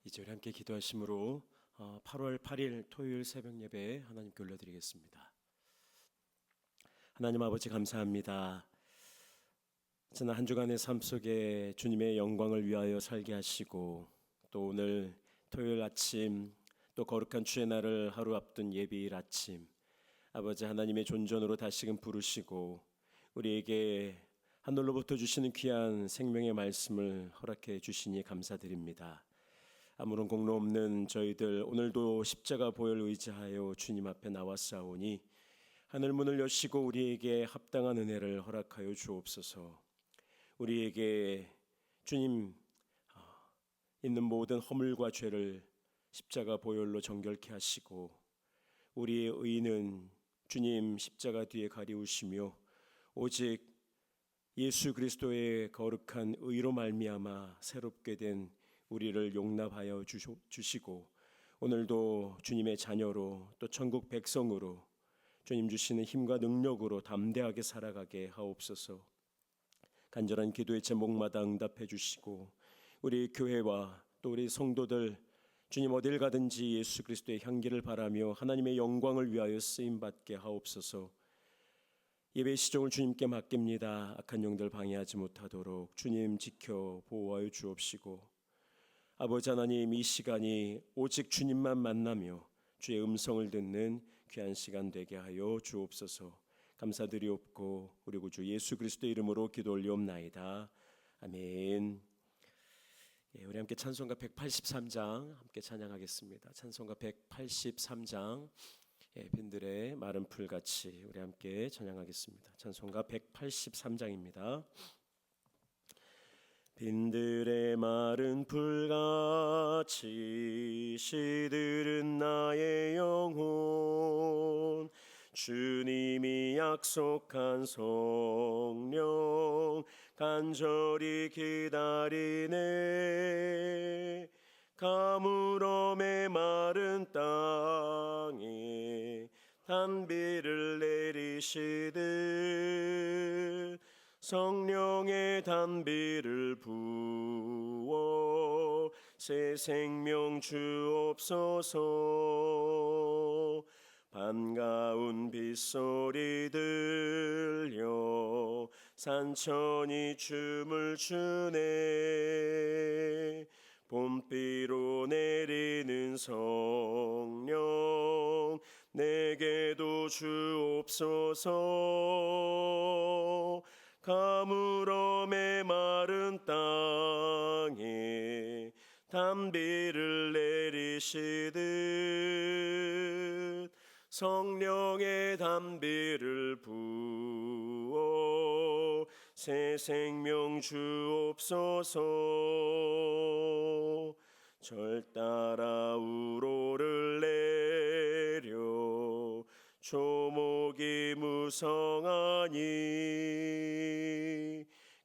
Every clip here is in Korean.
이제 우리 함께 기도하심으로 8월 8일 토요일 새벽 예배 하나님께 올려드리겠습니다. 하나님 아버지 감사합니다. 지난 한 주간의 삶 속에 주님의 영광을 위하여 살게 하시고 또 오늘 토요일 아침 또 거룩한 주의 날을 하루 앞둔 예비일 아침 아버지 하나님의 존전으로 다시금 부르시고 우리에게 하늘로부터 주시는 귀한 생명의 말씀을 허락해 주시니 감사드립니다. 아무런 공로 없는 저희들 오늘도 십자가 보혈 의지하여 주님 앞에 나왔사오니 하늘 문을 여시고 우리에게 합당한 은혜를 허락하여 주옵소서. 우리에게 주님 있는 모든 허물과 죄를 십자가 보혈로 정결케 하시고 우리의 의는 주님 십자가 뒤에 가리우시며 오직 예수 그리스도의 거룩한 의로 말미암아 새롭게 된 우리를 용납하여 주시고 오늘도 주님의 자녀로 또 천국 백성으로 주님 주시는 힘과 능력으로 담대하게 살아가게 하옵소서. 간절한 기도의 제목마다 응답해 주시고 우리 교회와 또 우리 성도들 주님 어딜 가든지 예수 그리스도의 향기를 바라며 하나님의 영광을 위하여 쓰임받게 하옵소서. 예배 시종을 주님께 맡깁니다. 악한 영들 방해하지 못하도록 주님 지켜 보호하여 주옵시고 아버지 하나님 이 시간이 오직 주님만 만나며 주의 음성을 듣는 귀한 시간 되게 하여 주옵소서. 감사드리옵고 우리 구주 예수 그리스도 이름으로 기도 올리옵나이다. 아멘. 우리 함께 찬송가 183장 함께 찬양하겠습니다. 찬송가 183장 빈들의 마른 풀같이 우리 함께 찬양하겠습니다. 찬송가 183장입니다. 빈들의 마른 풀같이 시들은 나의 영혼 주님이 약속한 성령 간절히 기다리네. 가물음의 마른 땅에 단비를 내리시듯 성령의 단비를 부어 새 생명 주옵소서. 반가운 빗소리 들려 산천이 춤을 추네. 봄비로 내리는 성령 내게도 주옵소서. 가물음의 마른 땅에 단비를 내리시듯 성령의 단비를 부어 새 생명 주옵소서. 절 따라 우로를 내려 조목이 무성하니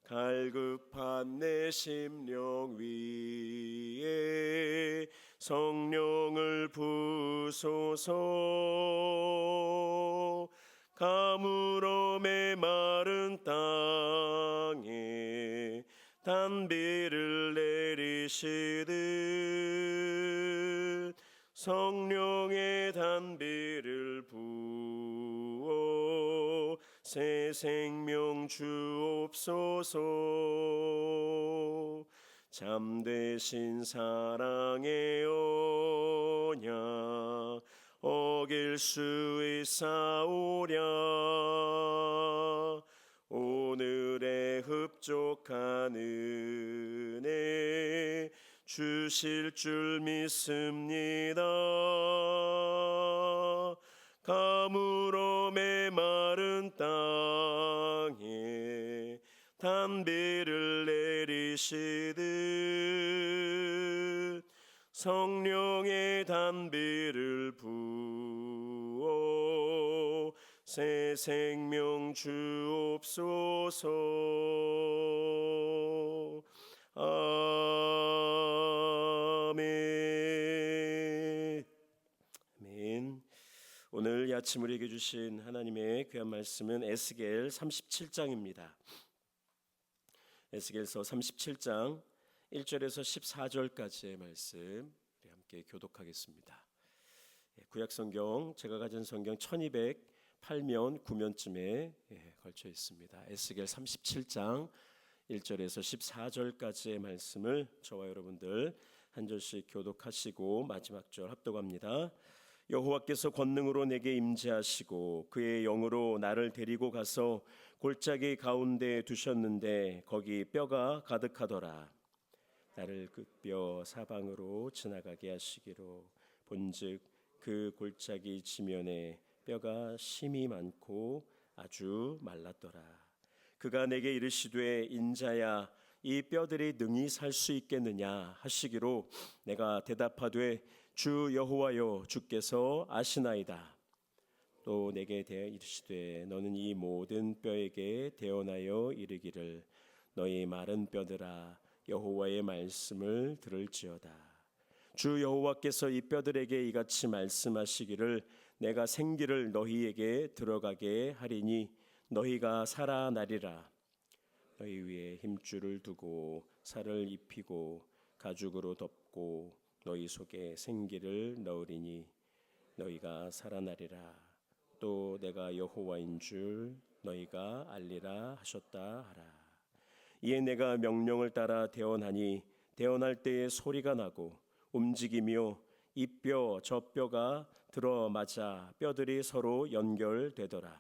갈급한 내 심령 위에 성령을 부소서. 가물음의 마른 땅에 단비를 내리시듯 성령의 단비를 부어 새 생명 주옵소서. 잠드신 사랑의 언약 어길 수 있사오랴. 오늘의 흡족한 은혜 주실 줄 믿습니다. 가물음의 마른 땅에 단비를 내리시듯 성령의 단비를 부어 새 생명 주옵소서. 아멘. 아멘. 오늘 이 아침 우리에게 주신 하나님의 귀한 말씀은 에스겔 37장입니다. 에스겔서 37장 1절에서 14절까지의 말씀 우리 함께 교독하겠습니다. 구약 성경, 제가 가진 성경 1208면 9면쯤에 걸쳐 있습니다. 에스겔 37장 1절에서 14절까지의 말씀을 저와 여러분들 한 절씩 교독하시고 마지막 절 합독합니다. 여호와께서 권능으로 내게 임재하시고 그의 영으로 나를 데리고 가서 골짜기 가운데 두셨는데 거기 뼈가 가득하더라. 나를 그 뼈 사방으로 지나가게 하시기로 본즉 그 골짜기 지면에 뼈가 심이 많고 아주 말랐더라. 그가 내게 이르시되 인자야 이 뼈들이 능히 살 수 있겠느냐 하시기로 내가 대답하되 주 여호와여 주께서 아시나이다. 또 내게 대하여 이르시되 너는 이 모든 뼈에게 대언하여 이르기를 너희 마른 뼈들아 여호와의 말씀을 들을지어다. 주 여호와께서 이 뼈들에게 이같이 말씀하시기를 내가 생기를 너희에게 들어가게 하리니 너희가 살아나리라. 너희 위에 힘줄을 두고 살을 입히고 가죽으로 덮고 너희 속에 생기를 넣으리니 너희가 살아나리라. 또 내가 여호와인 줄 너희가 알리라 하셨다 하라. 이에 내가 명령을 따라 대언하니 대언할 때에 소리가 나고 움직이며 이 뼈 저 뼈가 들어맞아 뼈들이 서로 연결되더라.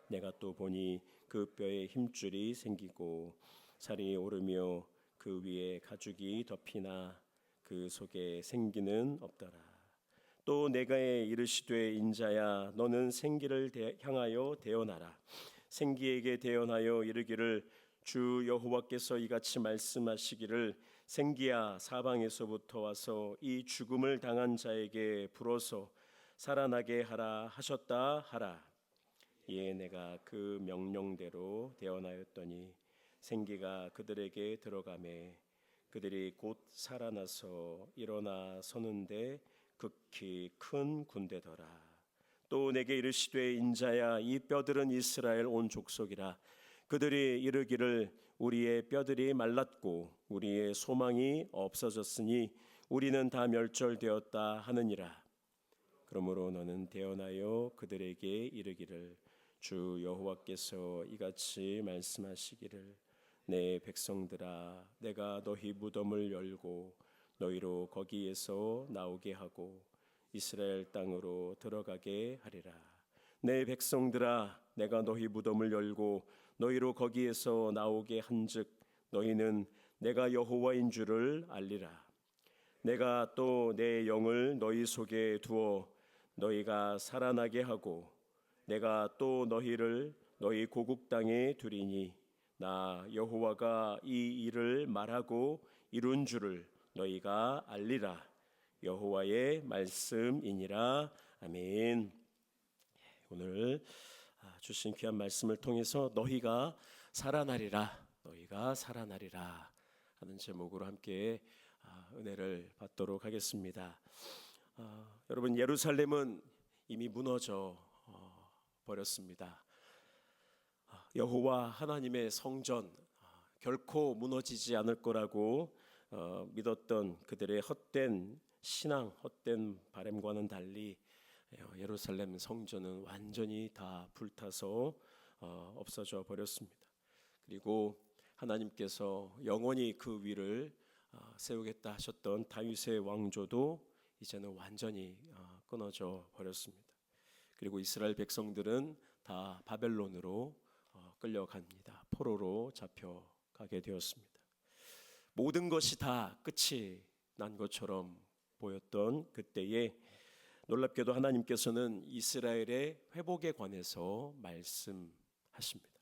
내가 또 보니 그 뼈에 힘줄이 생기고 살이 오르며 그 위에 가죽이 덮이나 그 속에 생기는 없더라. 또 내가 이르시되 인자야 너는 생기를 향하여 대언하라. 생기에게 대언하여 이르기를 주 여호와께서 이같이 말씀하시기를 생기야 사방에서부터 와서 이 죽음을 당한 자에게 불어서 살아나게 하라 하셨다 하라. 이에 내가 그 명령대로 대언하였더니 생기가 그들에게 들어가매 그들이 곧 살아나서 일어나 서는데 극히 큰 군대더라. 또 내게 이르시되 인자야 이 뼈들은 이스라엘 온 족속이라. 그들이 이르기를 우리의 뼈들이 말랐고 우리의 소망이 없어졌으니 우리는 다 멸절되었다 하느니라. 그러므로 너는 대언하여 그들에게 이르기를 주 여호와께서 이같이 말씀하시기를 내 백성들아 내가 너희 무덤을 열고 너희로 거기에서 나오게 하고 이스라엘 땅으로 들어가게 하리라. 내 백성들아 내가 너희 무덤을 열고 너희로 거기에서 나오게 한즉 너희는 내가 여호와인 줄을 알리라. 내가 또 내 영을 너희 속에 두어 너희가 살아나게 하고 내가 또 너희를 너희 고국 땅에 두리니 나 여호와가 이 일을 말하고 이룬 줄을 너희가 알리라. 여호와의 말씀이니라. 아멘. 오늘 주신 귀한 말씀을 통해서 너희가 살아나리라, 너희가 살아나리라 하는 제목으로 함께 은혜를 받도록 하겠습니다. 여러분 예루살렘은 이미 무너져 버렸습니다. 여호와 하나님의 성전 결코 무너지지 않을 거라고 믿었던 그들의 헛된 신앙, 헛된 바람과는 달리 예루살렘 성전은 완전히 다 불타서 없어져 버렸습니다. 그리고 하나님께서 영원히 그 위를 세우겠다 하셨던 다윗의 왕조도 이제는 완전히 끊어져 버렸습니다. 그리고 이스라엘 백성들은 다 바벨론으로 끌려갑니다. 포로로 잡혀가게 되었습니다. 모든 것이 다 끝이 난 것처럼 보였던 그때에 놀랍게도 하나님께서는 이스라엘의 회복에 관해서 말씀하십니다.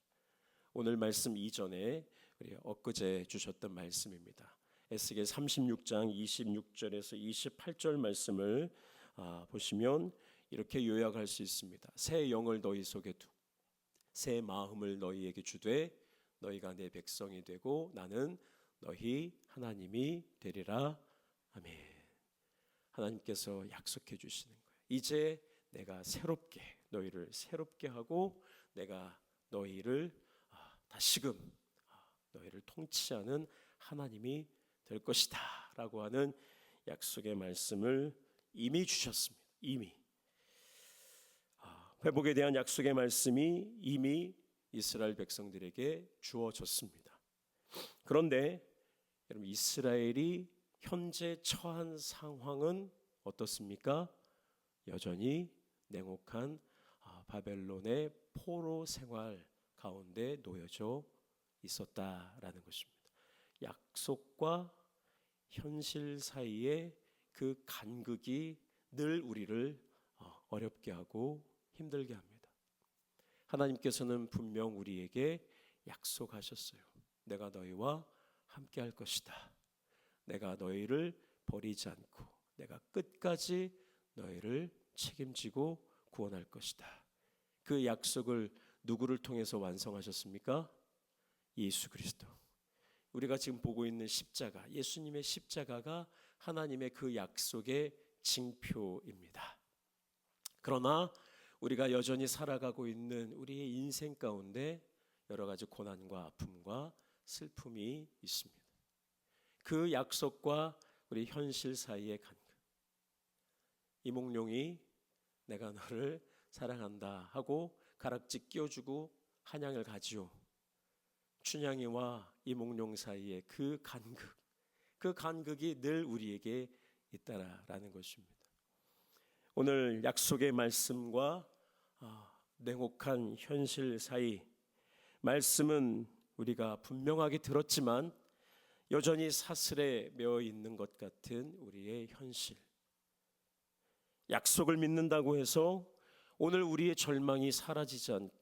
오늘 말씀 이전에 우리 엊그제 주셨던 말씀입니다. 에스겔 36장 26절에서 28절 말씀을 보시면 이렇게 요약할 수 있습니다. 새 영을 너희 속에 두고 새 마음을 너희에게 주되 너희가 내 백성이 되고 나는 너희 하나님이 되리라. 아멘. 하나님께서 약속해 주시는 거예요. 이제 내가 새롭게 너희를 새롭게 하고 내가 너희를 다시금 너희를 통치하는 하나님이 될 것이다 라고 하는 약속의 말씀을 이미 주셨습니다. 이미 회복에 대한 약속의 말씀이 이미 이스라엘 백성들에게 주어졌습니다. 그런데 여러분, 이스라엘이 현재 처한 상황은 어떻습니까? 여전히 냉혹한 바벨론의 포로 생활 가운데 놓여져 있었다라는 것입니다. 약속과 현실 사이에 그 간극이 늘 우리를 어렵게 하고 힘들게 합니다. 하나님께서는 분명 우리에게 약속하셨어요. 내가 너희와 함께 할 것이다. 내가 너희를 버리지 않고 내가 끝까지 너희를 책임지고 구원할 것이다. 그 약속을 누구를 통해서 완성하셨습니까? 예수 그리스도. 우리가 지금 보고 있는 십자가, 예수님의 십자가가 하나님의 그 약속의 징표입니다. 그러나 우리가 여전히 살아가고 있는 우리의 인생 가운데 여러 가지 고난과 아픔과 슬픔이 있습니다. 그 약속과 우리 현실 사이의 간극. 이몽룡이 내가 너를 사랑한다 하고 가락지 끼워주고 한양을 가지요. 춘향이와 이몽룡 사이의 그 간극이 늘 우리에게 있다라는 것입니다. 오늘 약속의 말씀과 냉혹한 현실 사이, 말씀은 우리가 분명하게 들었지만 여전히 사슬에 매어 있는 것 같은 우리의 현실. 약속을 믿는다고 해서 오늘 우리의 절망이 사라지지 않고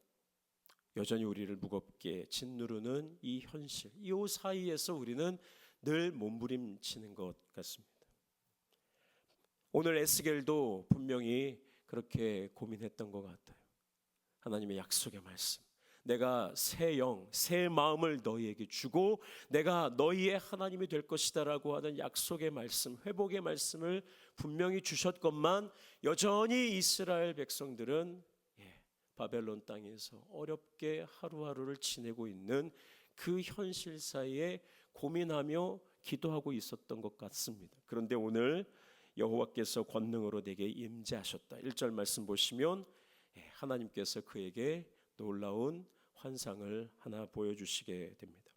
여전히 우리를 무겁게 짓누르는 이 현실, 이 사이에서 우리는 늘 몸부림치는 것 같습니다. 오늘 에스겔도 분명히 그렇게 고민했던 것 같아요. 하나님의 약속의 말씀, 내가 새 영, 새 마음을 너희에게 주고 내가 너희의 하나님이 될 것이다 라고 하는 약속의 말씀, 회복의 말씀을 분명히 주셨건만 여전히 이스라엘 백성들은 바벨론 땅에서 어렵게 하루하루를 지내고 있는 그 현실 사이에 고민하며 기도하고 있었던 것 같습니다. 그런데 오늘 여호와께서 권능으로 내게 임재하셨다. 1절 말씀 보시면 하나님께서 그에게 놀라운 환상을 하나 보여주시게 됩니다.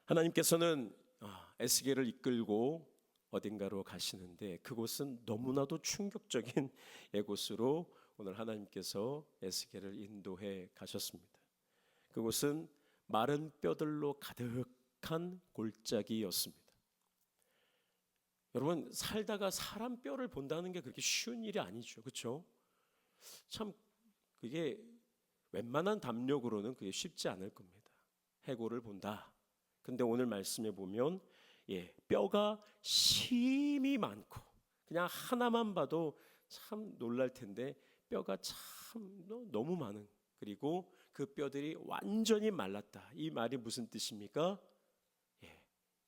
하나님께서는 에스겔을 이끌고 어딘가로 가시는데 그곳은 너무나도 충격적인 곳으로 오늘 하나님께서 에스겔을 인도해 가셨습니다. 그곳은 마른 뼈들로 가득한 골짜기였습니다. 여러분, 살다가 사람 뼈를 본다는 게 그렇게 쉬운 일이 아니죠. 그렇죠? 참 그게 웬만한 담력으로는 그게 쉽지 않을 겁니다. 해골을 본다. 근데 오늘 말씀에 보면 뼈가 심이 많고 그냥 하나만 봐도 참 놀랄 텐데 뼈가 참 너무 많은, 그리고 그 뼈들이 완전히 말랐다. 이 말이 무슨 뜻입니까?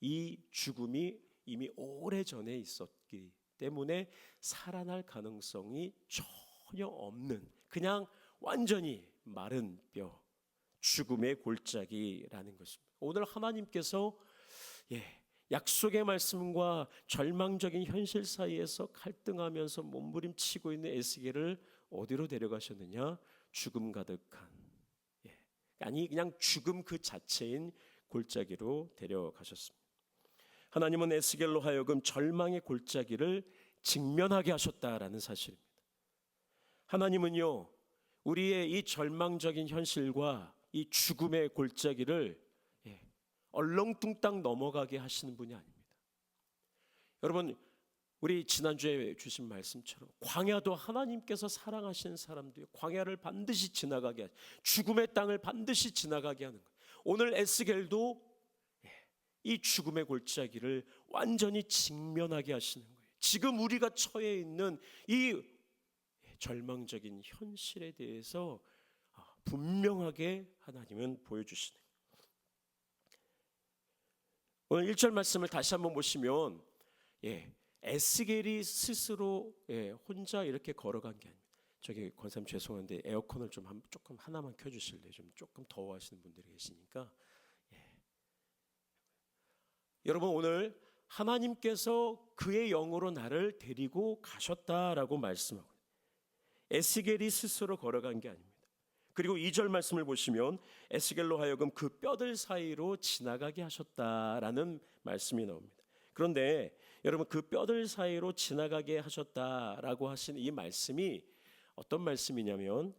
이 죽음이 이미 오래전에 있었기 때문에 살아날 가능성이 전혀 없는, 그냥 완전히 마른 뼈, 죽음의 골짜기라는 것입니다. 오늘 하나님께서 약속의 말씀과 절망적인 현실 사이에서 갈등하면서 몸부림치고 있는 에스겔을 어디로 데려가셨느냐? 죽음 가득한, 아니 그냥 죽음 그 자체인 골짜기로 데려가셨습니다. 하나님은 에스겔로 하여금 절망의 골짜기를 직면하게 하셨다라는 사실입니다. 하나님은요, 우리의 이 절망적인 현실과 이 죽음의 골짜기를 얼렁뚱땅 넘어가게 하시는 분이 아닙니다. 여러분, 우리 지난주에 주신 말씀처럼 광야도 하나님께서 사랑하시는 사람들이 광야를 반드시 지나가게 하시고 죽음의 땅을 반드시 지나가게 하는 거예요. 오늘 에스겔도 이 죽음의 골짜기를 완전히 직면하게 하시는 거예요. 지금 우리가 처해 있는 이 절망적인 현실에 대해서 분명하게 하나님은 보여주시는 거예요. 오늘 1절 말씀을 다시 한번 보시면 에스겔이 스스로 혼자 이렇게 걸어간 게 아닙니다. 저기 권사님 죄송한데 에어컨을 조금 하나만 켜주실래요? 좀 조금 더워하시는 분들이 계시니까. 여러분, 오늘 하나님께서 그의 영으로 나를 데리고 가셨다라고 말씀하고, 에스겔이 스스로 걸어간 게 아닙니다. 그리고 2절 말씀을 보시면 에스겔로 하여금 그 뼈들 사이로 지나가게 하셨다라는 말씀이 나옵니다. 그런데 여러분, 그 뼈들 사이로 지나가게 하셨다라고 하신 이 말씀이 어떤 말씀이냐면,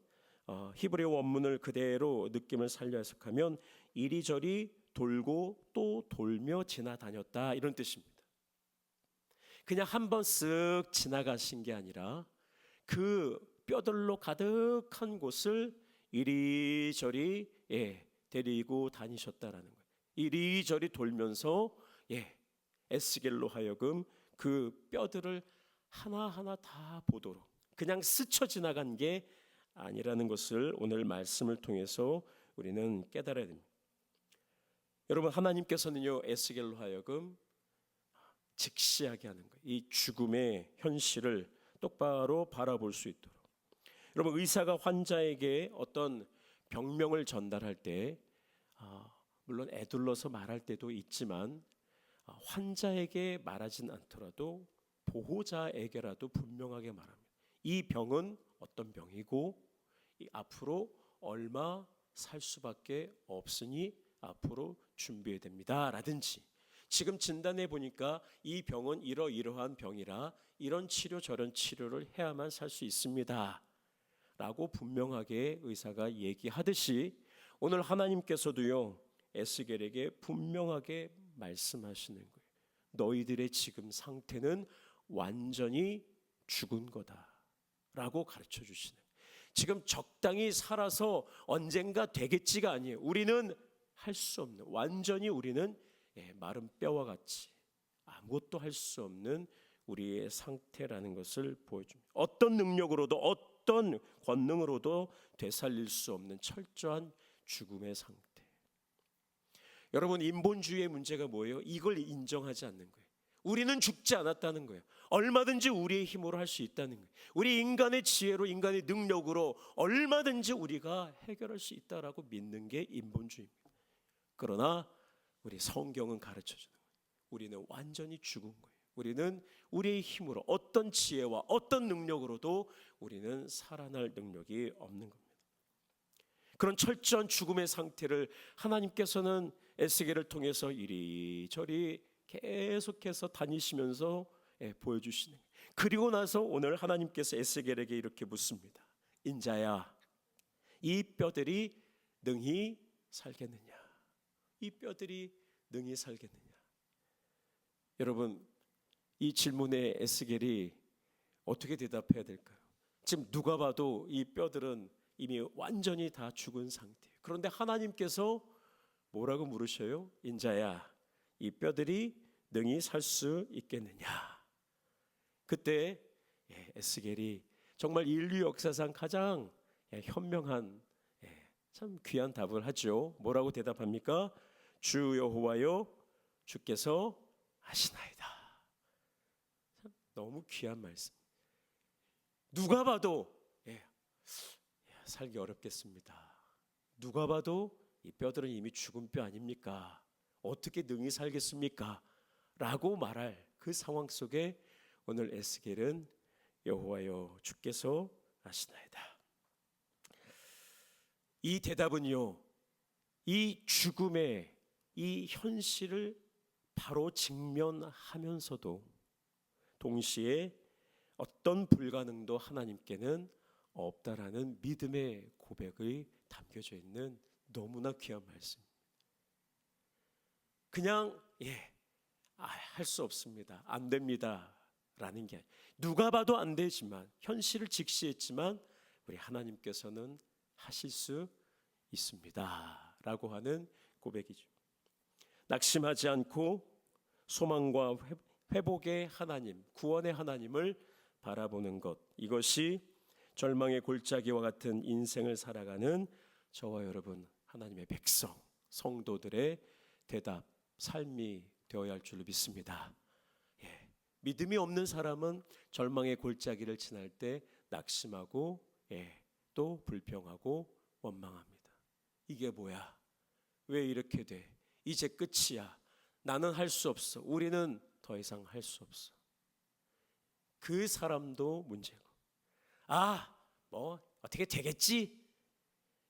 히브리어 원문을 그대로 느낌을 살려 해석하면 이리저리 돌고 또 돌며 지나다녔다, 이런 뜻입니다. 그냥 한번 쓱 지나가신 게 아니라 그 뼈들로 가득한 곳을 이리저리 데리고 다니셨다라는 거예요. 이리저리 돌면서 에스겔로 하여금 그 뼈들을 하나하나 다 보도록, 그냥 스쳐 지나간 게 아니라는 것을 오늘 말씀을 통해서 우리는 깨달아야 됩니다. 여러분, 하나님께서는요, 에스겔로 하여금 직시하게 하는 거예요. 이 죽음의 현실을 똑바로 바라볼 수 있도록. 여러분, 의사가 환자에게 어떤 병명을 전달할 때 물론 애둘러서 말할 때도 있지만 환자에게 말하진 않더라도 보호자에게라도 분명하게 말합니다. 이 병은 어떤 병이고 앞으로 얼마 살 수밖에 없으니 앞으로 준비해야 됩니다 라든지, 지금 진단해 보니까 이 병은 이러이러한 병이라 이런 치료 저런 치료를 해야만 살 수 있습니다 라고 분명하게 의사가 얘기하듯이, 오늘 하나님께서도요, 에스겔에게 분명하게 말씀하시는 거예요. 너희들의 지금 상태는 완전히 죽은 거다 라고 가르쳐 주시는 거예요. 지금 적당히 살아서 언젠가 되겠지가 아니에요. 우리는 할 수 없는, 완전히 우리는 마른 뼈와 같이 아무것도 할 수 없는 우리의 상태라는 것을 보여줍니다. 어떤 능력으로도 어떤 권능으로도 되살릴 수 없는 철저한 죽음의 상태. 여러분, 인본주의의 문제가 뭐예요? 이걸 인정하지 않는 거예요. 우리는 죽지 않았다는 거예요. 얼마든지 우리의 힘으로 할 수 있다는 거예요. 우리 인간의 지혜로, 인간의 능력으로 얼마든지 우리가 해결할 수 있다라고 믿는 게 인본주의입니다. 그러나 우리 성경은 가르쳐주는 거예요. 우리는 완전히 죽은 거예요. 우리는 우리의 힘으로, 어떤 지혜와 어떤 능력으로도 우리는 살아날 능력이 없는 겁니다. 그런 철저한 죽음의 상태를 하나님께서는 에스겔을 통해서 이리저리 계속해서 다니시면서 보여주시는 거예요. 그리고 나서 오늘 하나님께서 에스겔에게 이렇게 묻습니다. 인자야, 이 뼈들이 능히 살겠느냐? 이 뼈들이 능히 살겠느냐? 여러분, 이 질문에 에스겔이 어떻게 대답해야 될까요? 지금 누가 봐도 이 뼈들은 이미 완전히 다 죽은 상태예요. 그런데 하나님께서 뭐라고 물으셔요? 인자야, 이 뼈들이 능히 살 수 있겠느냐? 그때 에스겔이 정말 인류 역사상 가장 현명한, 참 귀한 답을 하죠. 뭐라고 대답합니까? 주 여호와여, 주께서 하시나이다. 참 너무 귀한 말씀. 누가 봐도 살기 어렵겠습니다. 누가 봐도 이 뼈들은 이미 죽은 뼈 아닙니까? 어떻게 능히 살겠습니까? 라고 말할 그 상황 속에 오늘 에스겔은 여호와여, 주께서 하시나이다. 이 대답은요, 이 죽음의 이 현실을 바로 직면하면서도 동시에 어떤 불가능도 하나님께는 없다라는 믿음의 고백이 담겨져 있는 너무나 귀한 말씀입니다. 그냥 할 수 없습니다, 안 됩니다 라는 게, 누가 봐도 안 되지만 현실을 직시했지만 우리 하나님께서는 하실 수 있습니다 라고 하는 고백이죠. 낙심하지 않고 소망과 회복의 하나님, 구원의 하나님을 바라보는 것, 이것이 절망의 골짜기와 같은 인생을 살아가는 저와 여러분, 하나님의 백성, 성도들의 대답, 삶이 되어야 할 줄로 믿습니다. 믿음이 없는 사람은 절망의 골짜기를 지날 때 낙심하고 또 불평하고 원망합니다. 이게 뭐야? 왜 이렇게 돼? 이제 끝이야. 나는 할 수 없어. 우리는 더 이상 할 수 없어. 그 사람도 문제고, 뭐 어떻게 되겠지?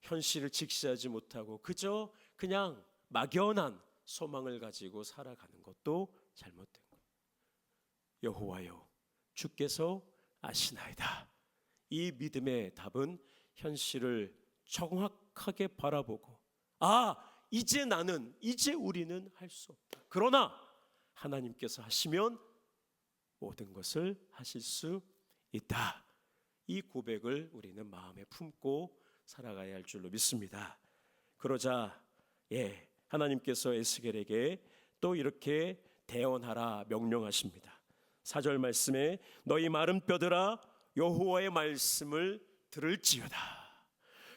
현실을 직시하지 못하고 그저 그냥 막연한 소망을 가지고 살아가는 것도 잘못된 거예요. 여호와여, 주께서 아시나이다. 이 믿음의 답은 현실을 정확하게 바라보고, 이제 우리는 할 수 없다. 그러나 하나님께서 하시면 모든 것을 하실 수 있다. 이 고백을 우리는 마음에 품고 살아가야 할 줄로 믿습니다. 그러자 하나님께서 에스겔에게 또 이렇게 대언하라 명령하십니다. 4절 말씀에 너희 마른 뼈들아 여호와의 말씀을 들을지어다.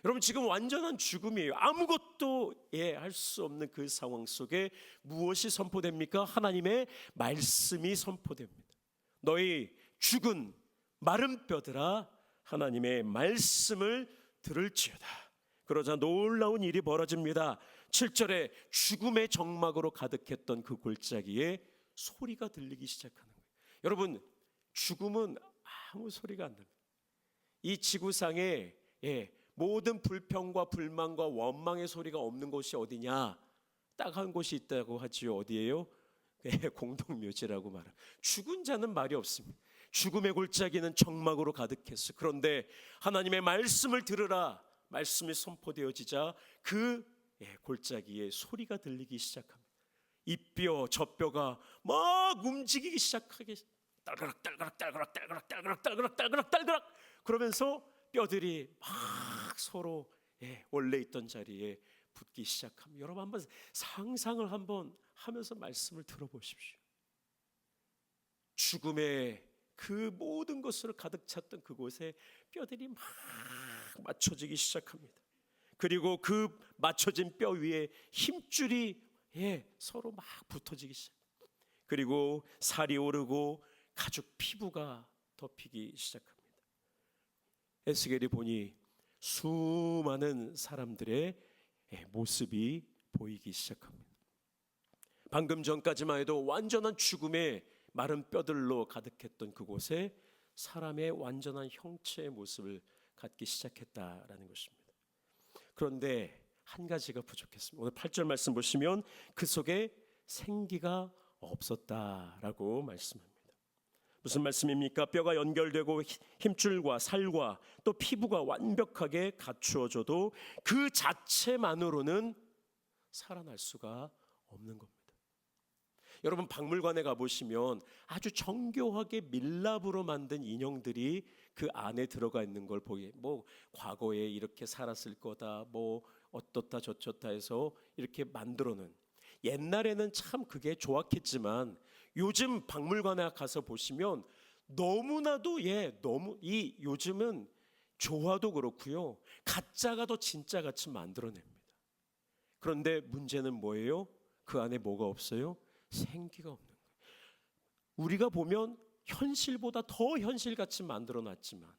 여러분, 지금 완전한 죽음이에요. 아무것도 할 수 없는 그 상황 속에 무엇이 선포됩니까? 하나님의 말씀이 선포됩니다. 너희 죽은 마른 뼈들아 하나님의 말씀을 들을지어다. 그러자 놀라운 일이 벌어집니다. 7절에 죽음의 정막으로 가득했던 그 골짜기에 소리가 들리기 시작하는 거예요. 여러분, 죽음은 아무 소리가 안 납니다. 이 지구상에 모든 불평과 불만과 원망의 소리가 없는 곳이 어디냐? 딱 한 곳이 있다고 하지요. 어디예요? 공동묘지라고 말합니다. 죽은 자는 말이 없습니다. 죽음의 골짜기는 정막으로 가득했어. 그런데 하나님의 말씀을 들으라 말씀이 선포되어지자 그 골짜기에 소리가 들리기 시작합니다. 이 뼈 저 뼈가 막 움직이기 시작하게, 딸그락 딸그락 딸그락 딸그락 딸그락 딸그락 딸그락 딸그락 그러면서 뼈들이 막 서로 원래 있던 자리에 붙기 시작합니다. 여러분, 한번 상상을 한번 하면서 말씀을 들어보십시오. 죽음의 그 모든 것으로 가득 찼던 그곳에 뼈들이 막 맞춰지기 시작합니다. 그리고 그 맞춰진 뼈 위에 힘줄이 서로 막 붙어지기 시작합니다. 그리고 살이 오르고 가죽 피부가 덮이기 시작합니다. 에스겔이 보니 수많은 사람들의 모습이 보이기 시작합니다. 방금 전까지만 해도 완전한 죽음의 마른 뼈들로 가득했던 그곳에 사람의 완전한 형체의 모습을 갖기 시작했다라는 것입니다. 그런데 한 가지가 부족했습니다. 오늘 8절 말씀 보시면 그 속에 생기가 없었다라고 말씀합니다. 무슨 말씀입니까? 뼈가 연결되고 힘줄과 살과 또 피부가 완벽하게 갖추어져도 그 자체만으로는 살아날 수가 없는 겁니다. 여러분, 박물관에 가보시면 아주 정교하게 밀랍으로 만든 인형들이 그 안에 들어가 있는 걸 보게, 과거에 이렇게 살았을 거다, 어떻다 저쩌다 해서 이렇게 만들어놓은, 옛날에는 참 그게 좋았겠지만 요즘 박물관에 가서 보시면 너무나도 요즘은 조화도 그렇고요, 가짜가 더 진짜 같이 만들어냅니다. 그런데 문제는 뭐예요? 그 안에 뭐가 없어요? 생기가 없는 거예요. 우리가 보면 현실보다 더 현실같이 만들어놨지만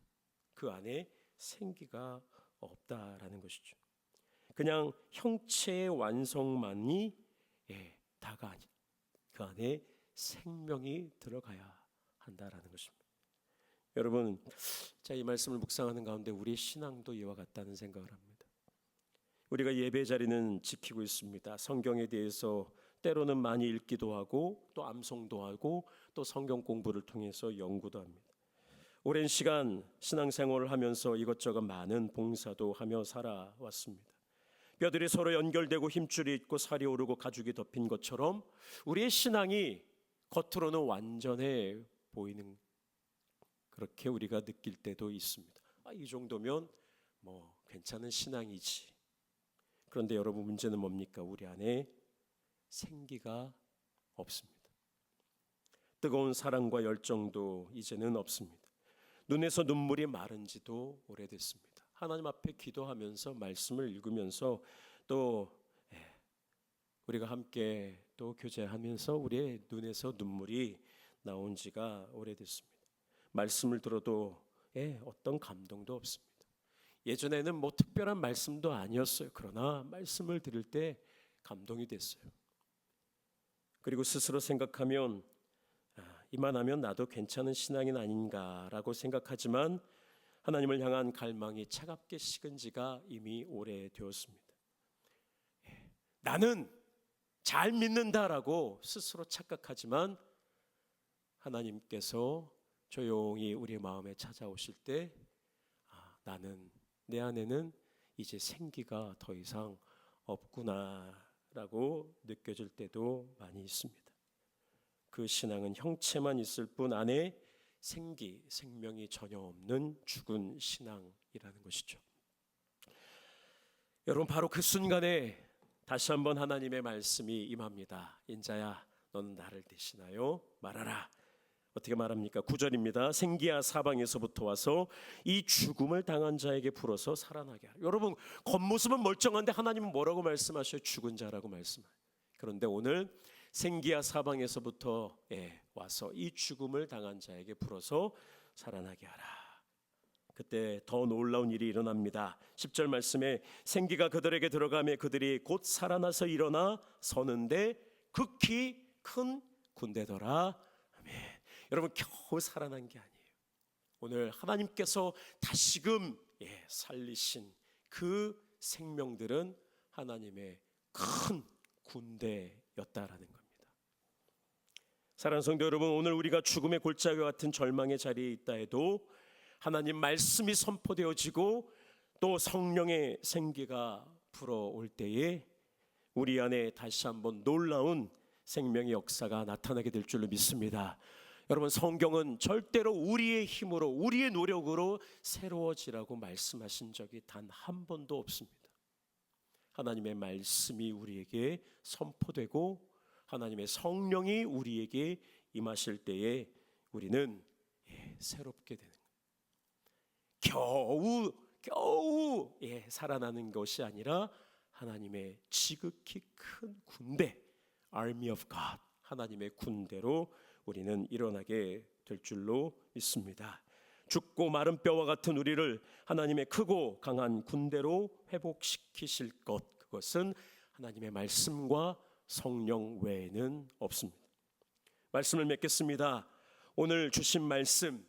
그 안에 생기가 없다라는 것이죠. 그냥 형체의 완성만이 다가 아니라 그 안에 생명이 들어가야 한다라는 것입니다. 여러분, 이 말씀을 묵상하는 가운데 우리의 신앙도 이와 같다는 생각을 합니다. 우리가 예배 자리는 지키고 있습니다. 성경에 대해서 때로는 많이 읽기도 하고 또 암송도 하고 또 성경 공부를 통해서 연구도 합니다. 오랜 시간 신앙생활을 하면서 이것저것 많은 봉사도 하며 살아왔습니다. 뼈들이 서로 연결되고 힘줄이 있고 살이 오르고 가죽이 덮인 것처럼 우리의 신앙이 겉으로는 완전해 보이는, 그렇게 우리가 느낄 때도 있습니다. 이 정도면 괜찮은 신앙이지. 그런데 여러분, 문제는 뭡니까? 우리 안에 생기가 없습니다. 뜨거운 사랑과 열정도 이제는 없습니다. 눈에서 눈물이 마른 지도 오래됐습니다. 하나님 앞에 기도하면서 말씀을 읽으면서 또 우리가 함께 또 교제하면서 우리의 눈에서 눈물이 나온 지가 오래됐습니다. 말씀을 들어도 어떤 감동도 없습니다. 예전에는 특별한 말씀도 아니었어요. 그러나 말씀을 들을 때 감동이 됐어요. 그리고 스스로 생각하면 이만하면 나도 괜찮은 신앙인 아닌가라고 생각하지만 하나님을 향한 갈망이 차갑게 식은 지가 이미 오래되었습니다. 나는 잘 믿는다라고 스스로 착각하지만 하나님께서 조용히 우리 마음에 찾아오실 때 나는 내 안에는 이제 생기가 더 이상 없구나라고 느껴질 때도 많이 있습니다. 그 신앙은 형체만 있을 뿐 안에 생명이 전혀 없는 죽은 신앙이라는 것이죠. 여러분, 바로 그 순간에 다시 한번 하나님의 말씀이 임합니다. 인자야, 너는 나를 대신하여 말하라. 어떻게 말합니까? 9절입니다. 생기야 사방에서부터 와서 이 죽음을 당한 자에게 불어서 살아나게 하라. 여러분, 겉모습은 멀쩡한데 하나님은 뭐라고 말씀하셔요? 죽은 자라고 말씀해요. 그런데 오늘 생기야 사방에서부터 와서 이 죽음을 당한 자에게 불어서 살아나게 하라. 그때 더 놀라운 일이 일어납니다. 10절 말씀에 생기가 그들에게 들어가며 그들이 곧 살아나서 일어나 서는데 극히 큰 군대더라. 아멘. 여러분, 겨우 살아난 게 아니에요. 오늘 하나님께서 다시금 살리신 그 생명들은 하나님의 큰 군대였다라는 겁니다. 사랑하는 성도 여러분, 오늘 우리가 죽음의 골짜기와 같은 절망의 자리에 있다 해도 하나님 말씀이 선포되어지고 또 성령의 생기가 불어올 때에 우리 안에 다시 한번 놀라운 생명의 역사가 나타나게 될 줄로 믿습니다. 여러분, 성경은 절대로 우리의 힘으로 우리의 노력으로 새로워지라고 말씀하신 적이 단 한 번도 없습니다. 하나님의 말씀이 우리에게 선포되고 하나님의 성령이 우리에게 임하실 때에 우리는 새롭게 되는 거예요. 겨우 살아나는 것이 아니라 하나님의 지극히 큰 군대, Army of God, 하나님의 군대로 우리는 일어나게 될 줄로 믿습니다. 죽고 마른 뼈와 같은 우리를 하나님의 크고 강한 군대로 회복시키실 것, 그것은 하나님의 말씀과 성령 외에는 없습니다. 말씀을 맺겠습니다. 오늘 주신 말씀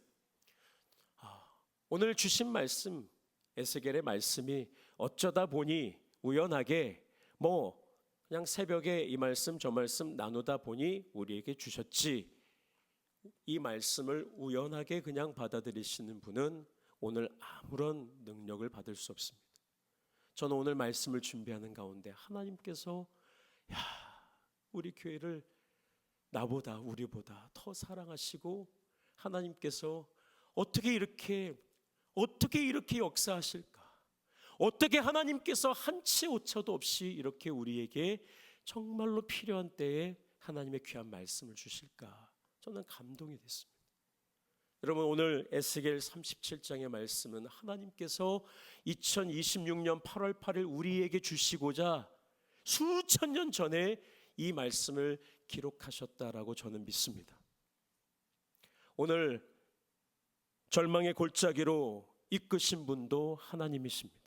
에스겔의 말씀이 어쩌다 보니 우연하게 그냥 새벽에 이 말씀 저 말씀 나누다 보니 우리에게 주셨지, 이 말씀을 우연하게 그냥 받아들이시는 분은 오늘 아무런 능력을 받을 수 없습니다. 저는 오늘 말씀을 준비하는 가운데 하나님께서 우리 교회를 나보다 우리보다 더 사랑하시고 하나님께서 어떻게 이렇게 역사하실까? 어떻게 하나님께서 한치 오차도 없이 이렇게 우리에게 정말로 필요한 때에 하나님의 귀한 말씀을 주실까? 저는 감동이 됐습니다. 여러분, 오늘 에스겔 37장의 말씀은 하나님께서 2026년 8월 8일 우리에게 주시고자 수천 년 전에 이 말씀을 기록하셨다라고 저는 믿습니다. 오늘 절망의 골짜기로 이끄신 분도 하나님이십니다.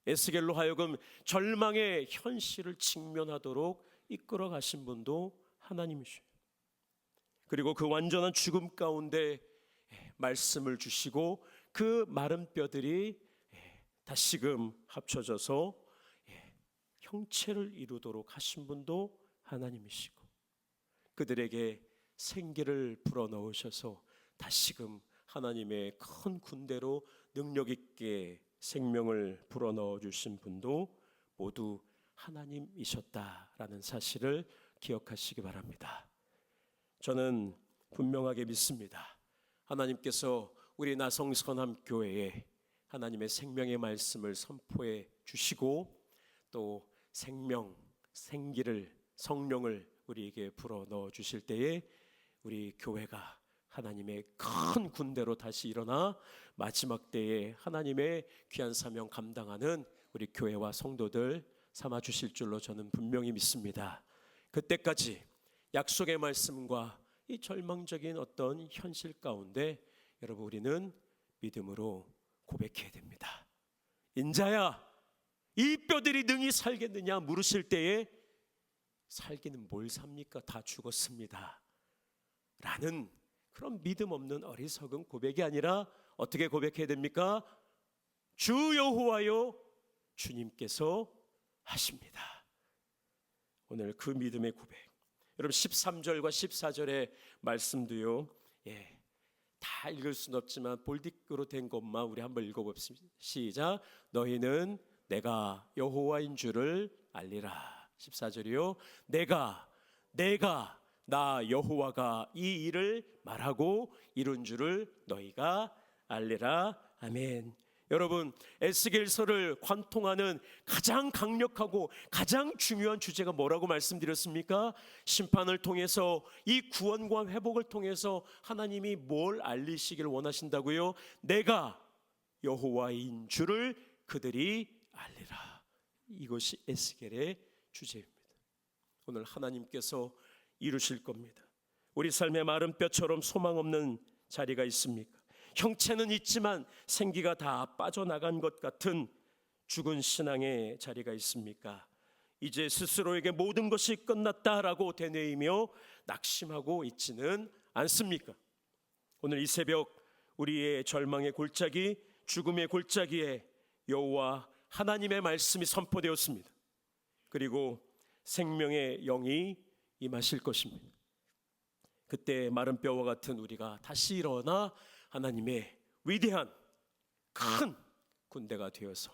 에스겔로 하여금 절망의 현실을 직면하도록 이끌어 가신 분도 하나님이셔요. 그리고 그 완전한 죽음 가운데 말씀을 주시고 그 마른 뼈들이 다시금 합쳐져서 형체를 이루도록 하신 분도 하나님이시고, 그들에게 생기를 불어넣으셔서 다시금 하나님의 큰 군대로 능력 있게 생명을 불어넣어 주신 분도 모두 하나님이셨다라는 사실을 기억하시기 바랍니다. 저는 분명하게 믿습니다. 하나님께서 우리 나성선함교회에 하나님의 생명의 말씀을 선포해 주시고 또 생기를, 성령을 우리에게 불어넣어 주실 때에 우리 교회가 하나님의 큰 군대로 다시 일어나 마지막 때에 하나님의 귀한 사명 감당하는 우리 교회와 성도들 삼아 주실 줄로 저는 분명히 믿습니다. 그때까지 약속의 말씀과 이 절망적인 어떤 현실 가운데 여러분, 우리는 믿음으로 고백해야 됩니다. 인자야, 이 뼈들이 능히 살겠느냐 물으실 때에 살기는 뭘 삽니까? 다 죽었습니다 라는 그런 믿음 없는 어리석은 고백이 아니라 어떻게 고백해야 됩니까? 주 여호와여 주님께서 하십니다. 오늘 그 믿음의 고백, 여러분 13절과 14절의 말씀도요, 다 읽을 수는 없지만 볼디크로 된 것만 우리 한번 읽어봅시다. 시작. 너희는 내가 여호와인 줄을 알리라. 14절이요. 내가 나 여호와가 이 일을 말하고 이룬 줄을 너희가 알리라. 아멘. 여러분, 에스겔서를 관통하는 가장 강력하고 가장 중요한 주제가 뭐라고 말씀드렸습니까? 심판을 통해서 이 구원과 회복을 통해서 하나님이 뭘 알리시기를 원하신다고요? 내가 여호와인 줄을 그들이 알리라. 이것이 에스겔의 주제입니다. 오늘 하나님께서 이루실 겁니다. 우리 삶의 마른 뼈처럼 소망 없는 자리가 있습니까? 형체는 있지만 생기가 다 빠져나간 것 같은 죽은 신앙의 자리가 있습니까? 이제 스스로에게 모든 것이 끝났다라고 되뇌이며 낙심하고 있지는 않습니까? 오늘 이 새벽 우리의 절망의 골짜기, 죽음의 골짜기에 여호와 하나님의 말씀이 선포되었습니다. 그리고 생명의 영이 임하실 것입니다. 그때 마른 뼈와 같은 우리가 다시 일어나 하나님의 위대한 큰 군대가 되어서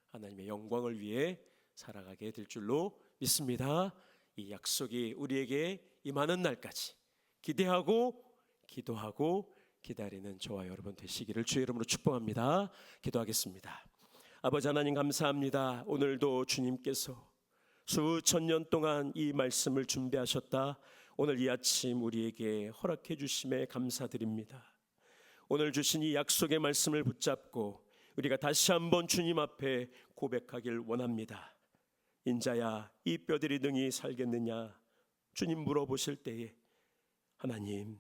하나님의 영광을 위해 살아가게 될 줄로 믿습니다. 이 약속이 우리에게 임하는 날까지 기대하고 기도하고 기다리는 저와 여러분 되시기를 주의 이름으로 축복합니다. 기도하겠습니다. 아버지 하나님 감사합니다. 오늘도 주님께서 수천 년 동안 이 말씀을 준비하셨다. 오늘 이 아침 우리에게 허락해 주심에 감사드립니다. 오늘 주신 이 약속의 말씀을 붙잡고 우리가 다시 한번 주님 앞에 고백하길 원합니다. 인자야 이 뼈들이 능히 살겠느냐 주님 물어보실 때에 하나님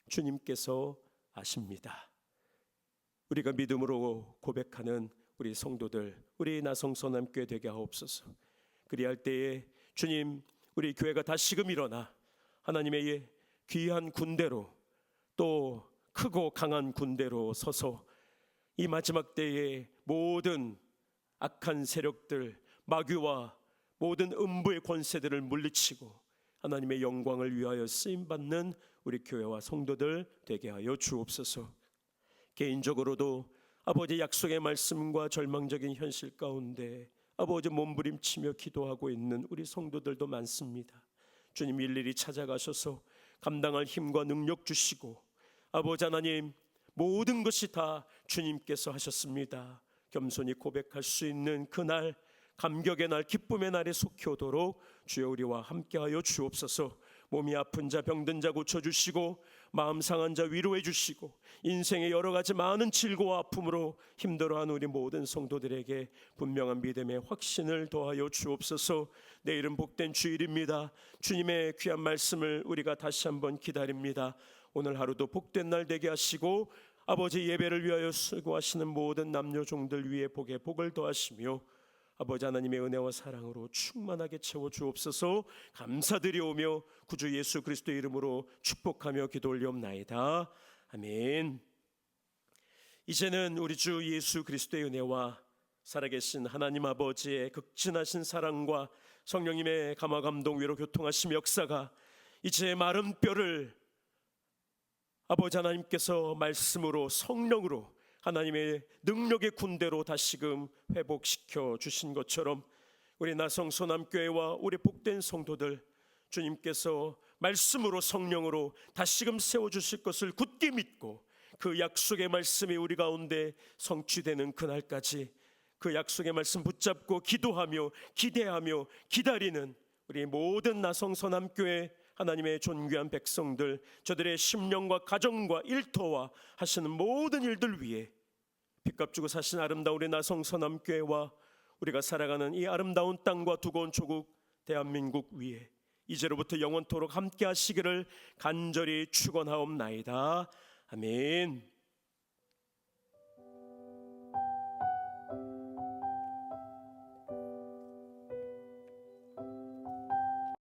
주님께서 아십니다. 우리가 믿음으로 고백하는 우리 성도들, 우리 나성서남교회 되게 하옵소서. 그리할 때에 주님 우리 교회가 다시금 일어나 하나님의 귀한 군대로 또 크고 강한 군대로 서서 이 마지막 때에 모든 악한 세력들, 마귀와 모든 음부의 권세들을 물리치고 하나님의 영광을 위하여 쓰임받는 우리 교회와 성도들 되게 하여 주옵소서. 개인적으로도 아버지 약속의 말씀과 절망적인 현실 가운데 아버지 몸부림치며 기도하고 있는 우리 성도들도 많습니다. 주님 일일이 찾아가셔서 감당할 힘과 능력 주시고 아버지 하나님 모든 것이 다 주님께서 하셨습니다. 겸손히 고백할 수 있는 그날, 감격의 날, 기쁨의 날에 속히 오도록 주여 우리와 함께하여 주옵소서. 몸이 아픈 자, 병든 자 고쳐주시고 마음 상한 자 위로해 주시고 인생의 여러 가지 많은 질고와 아픔으로 힘들어하는 우리 모든 성도들에게 분명한 믿음의 확신을 더하여 주옵소서. 내일은 복된 주일입니다. 주님의 귀한 말씀을 우리가 다시 한번 기다립니다. 오늘 하루도 복된 날 되게 하시고 아버지 예배를 위하여 수고하시는 모든 남녀 종들 위에 복에 복을 더하시며 아버지 하나님의 은혜와 사랑으로 충만하게 채워 주옵소서. 감사드리오며 구주 예수 그리스도의 이름으로 축복하며 기도 올리옵나이다. 아멘. 이제는 우리 주 예수 그리스도의 은혜와 살아계신 하나님 아버지의 극진하신 사랑과 성령님의 감화 감동 위로 교통하심 역사가 이제 마른 뼈를 아버지 하나님께서 말씀으로 성령으로 하나님의 능력의 군대로 다시금 회복시켜 주신 것처럼 우리 나성소남교회와 우리 복된 성도들 주님께서 말씀으로 성령으로 다시금 세워주실 것을 굳게 믿고 그 약속의 말씀이 우리 가운데 성취되는 그날까지 그 약속의 말씀 붙잡고 기도하며 기대하며 기다리는 우리 모든 나성소남교회 하나님의 존귀한 백성들, 저들의 심령과 가정과 일터와 하시는 모든 일들 위해 빚값 주고 사신 아름다운 우리 나성서남교회와 우리가 살아가는 이 아름다운 땅과 두꺼운 조국 대한민국 위에 이제로부터 영원토록 함께 하시기를 간절히 축원하옵나이다. 아멘.